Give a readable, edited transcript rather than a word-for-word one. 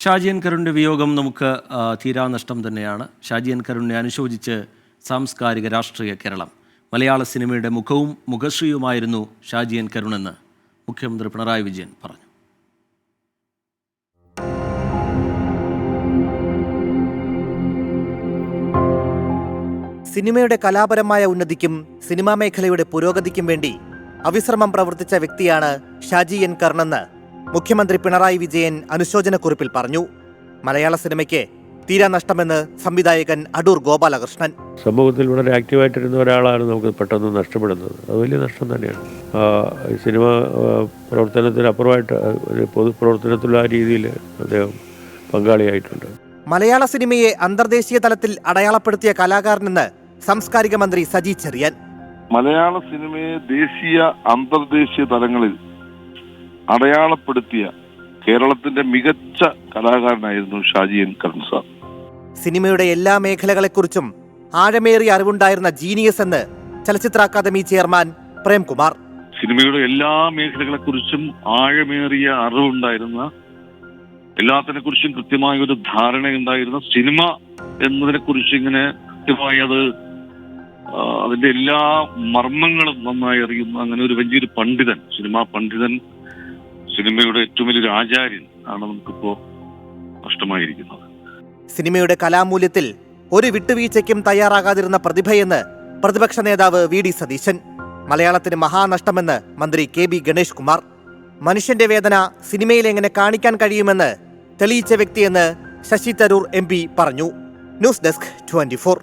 Shaji N കരുണിൻ്റെ വിയോഗം നമുക്ക് തീരാനഷ്ടം തന്നെയാണ്. ഷാജി എൻ കരുണിനെ അനുശോചിച്ച് സാംസ്കാരിക രാഷ്ട്രീയ കേരളം. മലയാള സിനിമയുടെ മുഖവും മുഖശ്രീയുമായിരുന്നു ഷാജി എൻ കരുണെന്ന് മുഖ്യമന്ത്രി പിണറായി വിജയൻ പറഞ്ഞു. സിനിമയുടെ കലാപരമായ ഉന്നതിക്കും സിനിമാ മേഖലയുടെ പുരോഗതിക്കും വേണ്ടി അവിശ്രമം പ്രവർത്തിച്ച വ്യക്തിയാണ് ഷാജി എൻ കരുണെന്ന് മുഖ്യമന്ത്രി പിണറായി വിജയൻ അനുശോചനക്കുറിപ്പിൽ പറഞ്ഞു. മലയാള സിനിമയ്ക്ക് തീരാനഷ്ടമെന്ന് സംവിധായകൻ അടൂർ ഗോപാലകൃഷ്ണൻ. സമൂഹത്തിൽ വളരെ ആക്റ്റീവായിട്ടിരുന്ന ഒരാളാണ് നമുക്ക് പെട്ടെന്ന് നഷ്ടപ്പെടുന്നത്. അത് വലിയ നഷ്ടം തന്നെയാണ്. സിനിമ പ്രവർത്തനത്തിനപ്പുറമായിട്ട് ഒരു പൊതുപ്രവർത്തനത്തിലുള്ള രീതിയിൽ അദ്ദേഹം പങ്കാളിയായിട്ടുണ്ട്. മലയാള സിനിമയെ അന്തർദേശീയ തലത്തിൽ അടയാളപ്പെടുത്തിയ കലാകാരനെന്ന് സാംസ്കാരിക മന്ത്രി സജി ചെറിയാൻ. മലയാള സിനിമയെ ദേശീയ അന്തർദേശീയ തലങ്ങളിൽ അടയാളപ്പെടുത്തിയ കേരളത്തിന്റെ മികച്ച കലാകാരനായിരുന്നു ഷാജി എൻ കരുൺ സാർ. സിനിമയുടെ എല്ലാ മേഖലകളെക്കുറിച്ചും ആഴമേറിയ അറിവുണ്ടായിരുന്ന ജീനിയസ് എന്ന് ചലച്ചിത്ര അക്കാദമി ചെയർമാൻ പ്രേംകുമാർ. സിനിമയുടെ എല്ലാ മേഖലകളെക്കുറിച്ചും ആഴമേറിയ അറിവുണ്ടായിരുന്ന, എല്ലാത്തിനെ കുറിച്ചും കൃത്യമായ ഒരു ധാരണയുണ്ടായിരുന്ന, സിനിമ എന്നതിനെ കുറിച്ച് ഇങ്ങനെ കൃത്യമായി അതിന്റെ എല്ലാ മർമ്മങ്ങളും നന്നായി അറിയുന്ന അങ്ങനെ ഒരു വലിയൊരു പണ്ഡിതൻ, സിനിമാ പണ്ഡിതൻ, സിനിമയുടെ ഏറ്റവും വലിയൊരു ആചാര്യൻ ആണ് നമുക്കിപ്പോ നഷ്ടമായിരിക്കുന്നത്. സിനിമയുടെ കലാമൂല്യത്തിൽ ഒരു വിട്ടുവീഴ്ചയ്ക്കും തയ്യാറാകാതിരുന്ന പ്രതിഭയെന്ന് പ്രതിപക്ഷ നേതാവ് വി ഡി സതീശൻ. മലയാളത്തിന് മഹാനഷ്ടമെന്ന് മന്ത്രി കെ ബി ഗണേഷ് കുമാർ. മനുഷ്യന്റെ വേദന സിനിമയിൽ എങ്ങനെ കാണിക്കാൻ കഴിയുമെന്ന് തെളിയിച്ച വ്യക്തിയെന്ന് ശശി തരൂർ MP പറഞ്ഞു. News desk 24.